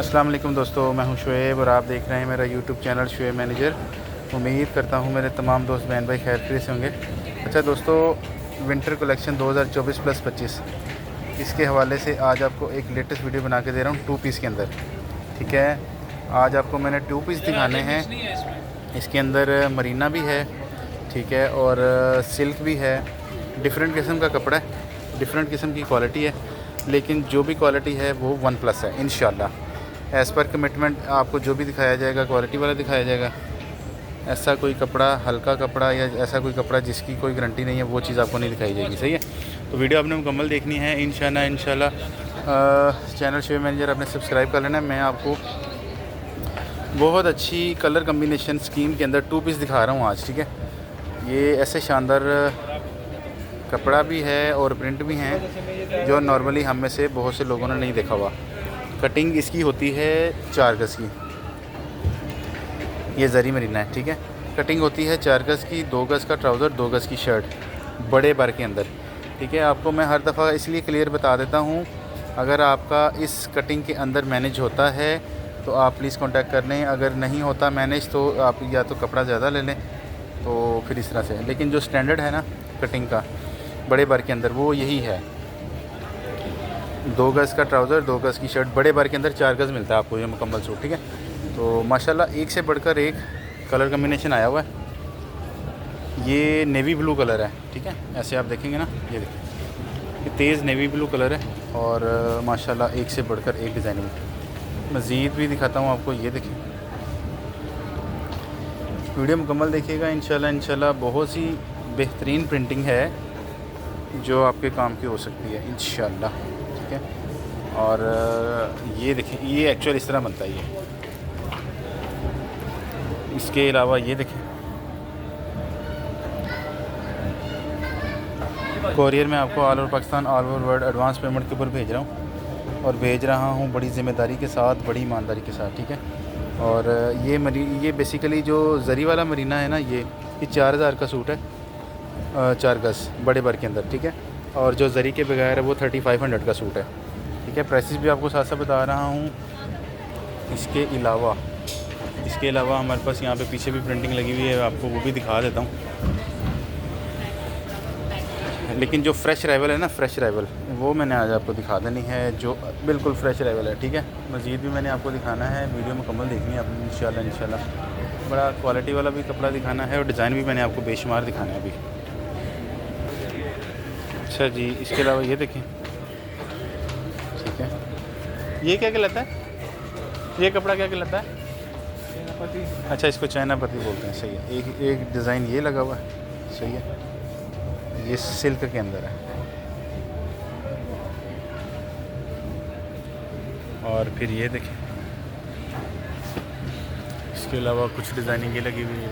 अस्सलाम वालेकुम दोस्तों, मैं हूं शुएब और आप देख रहे हैं मेरा यूट्यूब चैनल शुएब मैनेजर। उम्मीद करता हूं मेरे तमाम दोस्त बहन भाई खैर खैरियत से होंगे। अच्छा दोस्तों, विंटर कलेक्शन 2024+25 इसके हवाले से आज आपको एक लेटेस्ट वीडियो बना के दे रहा हूं 2 पीस के अंदर। ठीक है, आज आपको मैंने 2 पीस दिखाने हैं। इसके अंदर मरीना भी है, ठीक है, और सिल्क भी है। डिफरेंट किस्म का कपड़ा है, डिफरेंट किस्म की क्वालिटी है, लेकिन जो भी क्वालिटी है वो 1+ है इंशाल्लाह। एज़ पर कमिटमेंट आपको जो भी दिखाया जाएगा क्वालिटी वाला दिखाया जाएगा। ऐसा कोई कपड़ा, हल्का कपड़ा या ऐसा कोई कपड़ा जिसकी कोई गारंटी नहीं है, वो चीज़ आपको नहीं दिखाई जाएगी। सही है, तो वीडियो आपने मुकम्मल देखनी है इंशाल्लाह। चैनल शुएब मैनेजर आपने सब्सक्राइब कर लेना है। मैं आपको बहुत अच्छी कलर कम्बिनेशन स्कीम के अंदर 2 पीस दिखा रहा हूँ आज। ठीक है, ये ऐसे शानदार कपड़ा भी है और प्रिंट भी हैं जो नॉर्मली हम में से बहुत से लोगों ने नहीं देखा हुआ। कटिंग इसकी होती है 4 गज़ की, ये जरी मरीना है। ठीक है, कटिंग होती है 4 गज़ की, 2 गज़ का ट्राउज़र, 2 गज़ की शर्ट, बड़े बार के अंदर। ठीक है, आपको मैं हर दफ़ा इसलिए क्लियर बता देता हूँ, अगर आपका इस कटिंग के अंदर मैनेज होता है तो आप प्लीज़ कांटेक्ट कर लें। अगर नहीं होता मैनेज तो आप या तो कपड़ा ज़्यादा ले लें, तो फिर इस तरह से। लेकिन जो स्टैंडर्ड है ना कटिंग का बड़े बार के अंदर, वो यही है। 2 गज़ का ट्राउज़र, 2 गज़ की शर्ट, बड़े बार के अंदर 4 गज़ मिलता है आपको ये मुकम्मल सूट। ठीक है, तो माशाल्लाह एक से बढ़कर एक कलर कम्बिनेशन आया हुआ है। ये नेवी ब्लू कलर है। ठीक है, ऐसे आप देखेंगे ना, ये देखिए, ये तेज़ नेवी ब्लू कलर है और माशाल्लाह एक से बढ़कर एक डिज़ाइनिंग। मज़ीद भी दिखाता हूँ आपको, ये देखिए, वीडियो मुकम्मल देखिएगा इंशाल्लाह। बहुत सी बेहतरीन प्रिंटिंग है जो आपके काम की हो सकती है इंशाल्लाह। ठीक है, और ये देखिए, ये एक्चुअल इस तरह बनता है ये। इसके अलावा ये देखिए, कोरियर में आपको all over Pakistan, all over world advance payment के ऊपर भेज रहा हूँ, और भेज रहा हूँ बड़ी ज़िम्मेदारी के साथ, बड़ी ईमानदारी के साथ। ठीक है, और ये बेसिकली जो जरी वाला मरीना है ना, ये 4000 का सूट है, 4 गज़ बड़े बार के अंदर। ठीक है, और जो जरी के बगैर है वो 3500 का सूट है। ठीक है, प्राइसेस भी आपको साथ साथ बता रहा हूँ। इसके अलावा हमारे पास यहाँ पे पीछे भी प्रिंटिंग लगी हुई है, आपको वो भी दिखा देता हूँ। लेकिन जो फ्रेश अराइवल है ना, फ्रेश अराइवल, वो मैंने आज आपको दिखा देनी है, जो बिल्कुल फ्रेश अराइवल है। ठीक है, मज़ीद भी मैंने आपको दिखाना है, वीडियो मुकम्मल देखनी है आपने इंशाल्लाह। बड़ा क्वालिटी वाला भी कपड़ा दिखाना है और डिज़ाइन भी मैंने आपको बेशुमार दिखाना है अभी। अच्छा जी, इसके अलावा ये देखें। ठीक है, ये क्या कहलाता है, ये कपड़ा क्या कहलाता है? अच्छा, इसको चाइना पत्ती बोलते हैं। सही है, एक डिज़ाइन ये लगा हुआ है। सही है, ये सिल्क के अंदर है। और फिर ये देखें, इसके अलावा कुछ डिज़ाइनिंग ये लगी हुई है।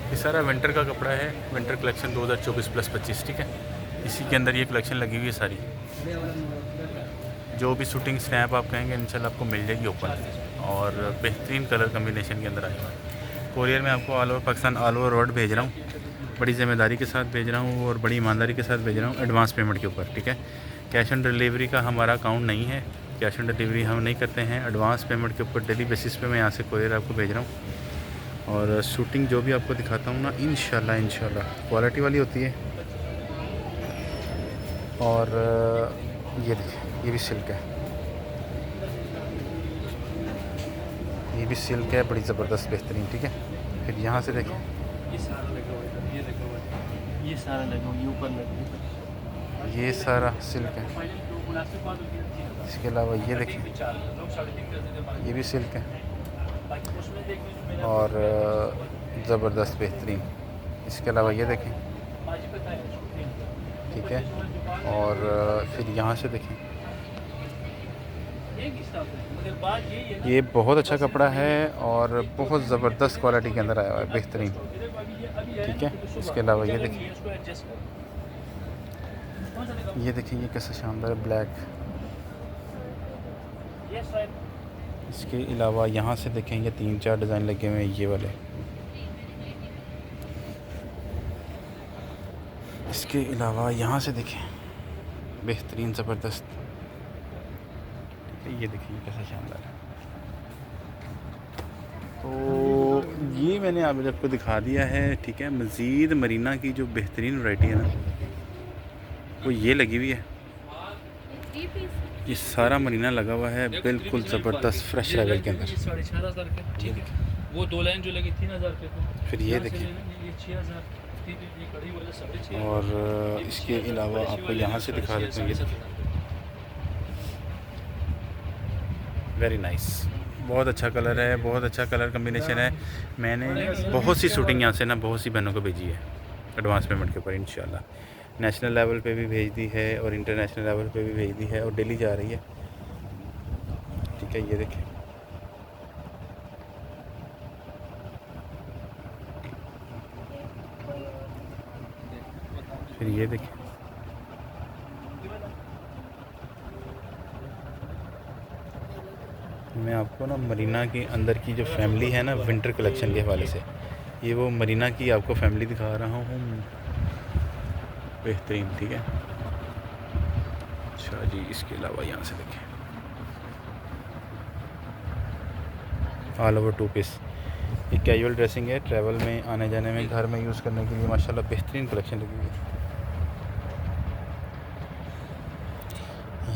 ये सारा विंटर का कपड़ा है, विंटर कलेक्शन 2024+25। ठीक है, इसी के अंदर ये कलेक्शन लगी हुई है सारी। जो भी शूटिंग स्नैप आप कहेंगे इंशाल्लाह आपको मिल जाएगी ओपन, और बेहतरीन कलर कम्बिनेशन के अंदर आएगा। कोरियर में आपको all over Pakistan, all over world भेज रहा हूँ, बड़ी ज़िम्मेदारी के साथ भेज रहा हूँ और बड़ी ईमानदारी के साथ भेज रहा हूँ, एडवांस पेमेंट के ऊपर। ठीक है, कैश ऑन डिलीवरी का हमारा अकाउंट नहीं है, कैश ऑन डिलीवरी हम नहीं करते हैं। एडवांस पेमेंट के ऊपर डेली बेसिस पे मैं यहाँ से कोरियर आपको भेज रहा हूँ। और शूटिंग जो भी आपको दिखाता हूँ ना, इंशाल्लाह क्वालिटी वाली होती है। और ये देखिए, ये भी सिल्क है, ये भी सिल्क है, बड़ी ज़बरदस्त बेहतरीन। ठीक है, फिर यहाँ से देखें, ये सारा लगा हुआ है, ये देखो, ये सारा लगा हुआ है, ये ऊपर लगा, ये सारा सिल्क है। इसके अलावा ये देखिए, ये भी सिल्क है और ज़बरदस्त बेहतरीन। इसके अलावा ये देखें। ठीक है, और फिर यहाँ से देखें, ये बहुत अच्छा कपड़ा है और बहुत ज़बरदस्त क्वालिटी के अंदर आया हुआ है, बेहतरीन। ठीक है, इसके अलावा ये देखिए, ये कैसा शानदार ब्लैक। इसके अलावा यहाँ से देखें, ये 3-4 डिज़ाइन लगे हुए हैं, ये वाले। इसके अलावा यहाँ से देखें, बेहतरीन ज़बरदस्त। ये देखिए कैसा शानदार है। तो ये मैंने आप आपको दिखा दिया है, ठीक है। मज़ीद मरीना की जो बेहतरीन वैरायटी है ना, वो ये लगी हुई है। ये सारा मरीना लगा हुआ है, बिल्कुल ज़बरदस्त फ्रेश लेवल के अंदर। 4,500 का, ठीक है। वो 2 लाइन जो लगी 3,000 रुपये को। फिर ये देखिए, ये 6,000, ये कड़ी वाला 6,500। और इसके अलावा आपको यहाँ से दिखा देते हैं। वेरी नाइस, बहुत अच्छा कलर है, बहुत अच्छा कलर कम्बिनेशन है। मैंने बहुत सी शूटिंग यहाँ से ना बहुत सी बहनों को भेजी है एडवांस पेमेंट के ऊपर। इंशाल्लाह नेशनल लेवल पे भी भेज दी है और इंटरनेशनल लेवल पे भी भेज दी है और डेली जा रही है, ठीक है। ये देखिए, फिर ये देखिए, मैं आपको ना मरीना के अंदर की जो फैमिली है ना विंटर कलेक्शन के हवाले से, ये वो मरीना की आपको फैमिली दिखा रहा हूँ, बेहतरीन, ठीक है। अच्छा जी, इसके अलावा यहाँ से देखिए ऑल ओवर 2 पीस, ये कैजुअल ड्रेसिंग है, ट्रैवल में आने जाने में घर में यूज़ करने के लिए माशाल्लाह बेहतरीन कलेक्शन लगी हुई है।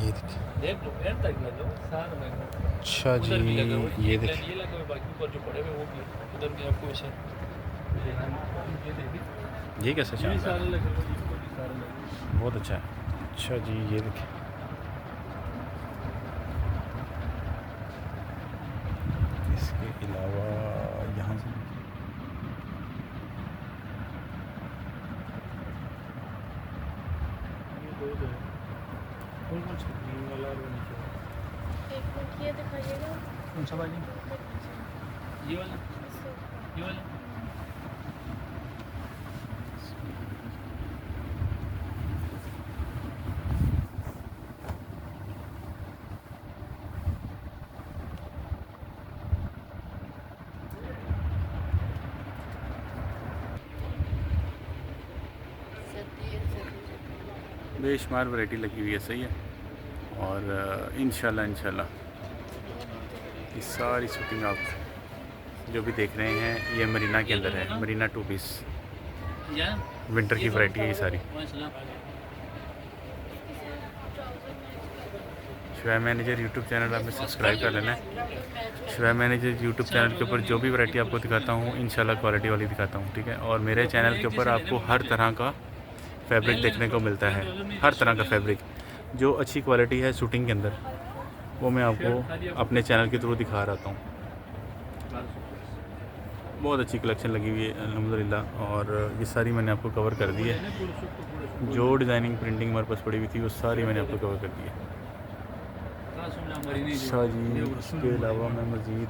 ये देखिए, देख लो एंड तक ले लो, सारा लगा। अच्छा जी, ये देखिए, ये लगा हुआ, बाकी ऊपर जो पड़े हुए वो भी उधर भी आपको ऐसे ये देखिए, ये कैसा ये शानदार सारे है, लगे हुए, ये ऊपर भी सारे लगे हुए। बहुत अच्छा है। अच्छा जी, ये देखिए, इसके अलावा यहाँ से कौन सा ग्रीन वाला और वो नीचे वाला? एक मिनट ये दिखाइएगा। कौन सा वाली? ये वाला, ये वाला। बेशुमार वैरायटी लगी हुई है, सही है। और इंशाल्लाह ये सारी शूटिंग आप जो भी देख रहे हैं ये मरीना के अंदर है, मरीना 2 पीस विंटर की वैरायटी है ये सारी। शुएब मैनेजर यूट्यूब चैनल आपने सब्सक्राइब कर लेना है। शुएब मैनेजर यूट्यूब चैनल के ऊपर जो भी वैरायटी आपको दिखाता हूँ इंशाल्लाह क्वालिटी वाली दिखाता हूँ, ठीक है। और मेरे चैनल के ऊपर आपको हर तरह का फैब्रिक देखने को मिलता है, हर तरह का फैब्रिक जो अच्छी क्वालिटी है शूटिंग के अंदर, वो मैं आपको अपने चैनल के थ्रू दिखा रहा हूँ। बहुत अच्छी कलेक्शन लगी हुई है अल्हम्दुलिल्लाह, और ये सारी मैंने आपको कवर कर दी है। जो डिज़ाइनिंग प्रिंटिंग हमारे पास पड़ी हुई थी वो सारी मैंने आपको कवर कर दी है। अच्छा जी, इसके अलावा मैं मज़ीद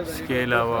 इसके अलावा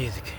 ये देखिए,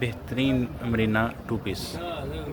बेहतरीन मरीना 2 पीस।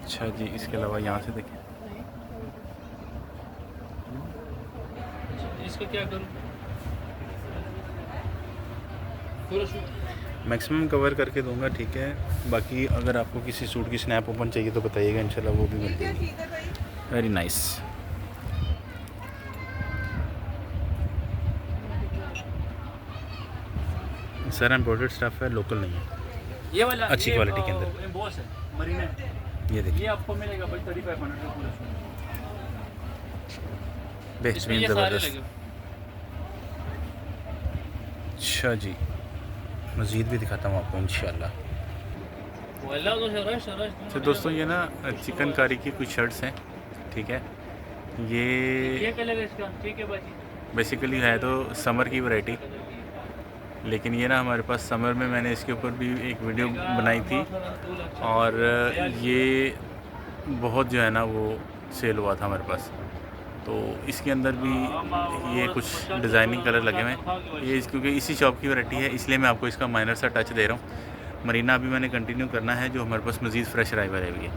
अच्छा जी, इसके अलावा यहाँ से देखिए, इसको क्या करूं पूरा शूट मैक्सिमम कवर करके दूंगा, ठीक है। बाकी अगर आपको किसी सूट की स्नैप ओपन चाहिए तो बताइएगा, इंशाल्लाह वो भी मिल जाएगी। Very nice. सारा एम्ब्रॉयडर्ड स्टफ है, लोकल नहीं है, ये वाला अच्छी क्वालिटी के अंदर। बॉस है मरीना ये देखिए, ये आपको मिलेगा भाई 3500 का पूरा सूट इसमें बेहतरीन ये सारे ज़बरदस्त। लगे अच्छा जी, मज़ीद भी दिखाता हूँ आपको इंशाल्लाह। वाला तो रश तो दोस्तों ये ना चिकनकारी की कुछ शर्ट्स हैं, ठीक है। ये ये कलर है इसका, ठीक है बाजी बेसिकली है तो समर की वैरायटी, लेकिन ये ना हमारे पास समर में मैंने इसके ऊपर भी एक वीडियो बनाई थी और ये बहुत जो है ना वो सेल हुआ था हमारे पास, तो इसके अंदर भी ये कुछ डिज़ाइनिंग कलर लगे हुए हैं। ये क्योंकि इसी शॉप की वैरायटी है इसलिए मैं आपको इसका माइनर सा टच दे रहा हूँ। मरीना अभी मैंने कंटिन्यू करना है, जो हमारे पास मज़ीद फ्रेश अराइवल है भी है।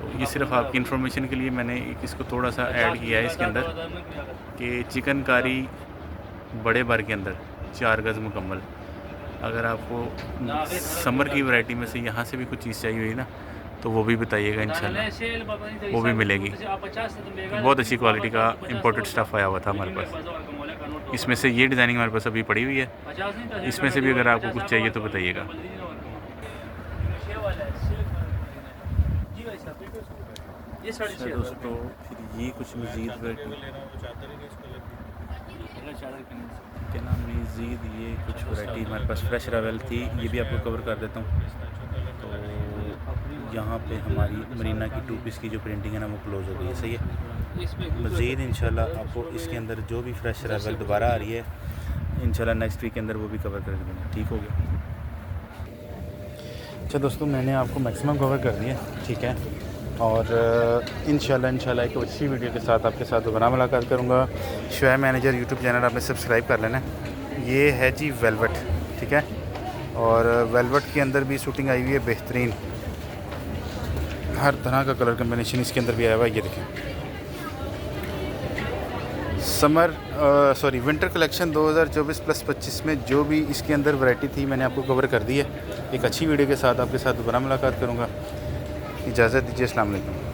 तो ये सिर्फ आपकी इन्फॉर्मेशन के लिए मैंने इसको थोड़ा सा ऐड किया है इसके अंदर कि चिकनकारी बड़े बार के अंदर 4 गज़ मुकम्मल। अगर आपको समर की वैरायटी में से यहाँ से भी कुछ चीज़ चाहिए हुई ना तो वो भी बताइएगा, इंशाल्लाह वो भी मिलेगी। बहुत अच्छी क्वालिटी का इंपोर्टेड स्टफ़ आया हुआ था हमारे पास। इसमें से ये डिज़ाइनिंग हमारे पास अभी पड़ी हुई है, इसमें से भी अगर आपको कुछ चाहिए तो बताइएगा। दोस्तों फिर ये कुछ मज़ीद के नाम मज़ीद ये कुछ वैरायटी हमारे पास फ्रेश अवेलेबल थी, ये भी आपको कवर कर देता हूँ। तो यहाँ पे हमारी मरीना की 2 पीस की जो प्रिंटिंग है ना वो क्लोज़ हो गई है, सही है। मज़ीद इंशाल्लाह आपको इसके अंदर जो भी फ्रेश अवेलेबल दोबारा आ रही है इंशाल्लाह नेक्स्ट वीक के अंदर वो भी कवर कर दूँगा, ठीक हो गया। अच्छा दोस्तों, मैंने आपको मैक्सिमम कवर कर दिया, ठीक है। और इंशाल्लाह एक अच्छी वीडियो के साथ आपके साथ दोबारा मुलाकात करूँगा। शोएब मैनेजर यूट्यूब चैनल आपने सब्सक्राइब कर लेना है। ये है जी वेलवेट, ठीक है। और वेलवेट के अंदर भी शूटिंग आई हुई है बेहतरीन, हर तरह का कलर कम्बिनेशन इसके अंदर भी आया हुआ है। ये देखें, विंटर कलेक्शन 2024+25 में जो भी इसके अंदर वैरायटी थी मैंने आपको कवर कर दी है। एक अच्छी वीडियो के साथ आपके साथ दोबारा मुलाकात करूँगा। इजाज़त दीजिए, अस्सलाम वालेकुम।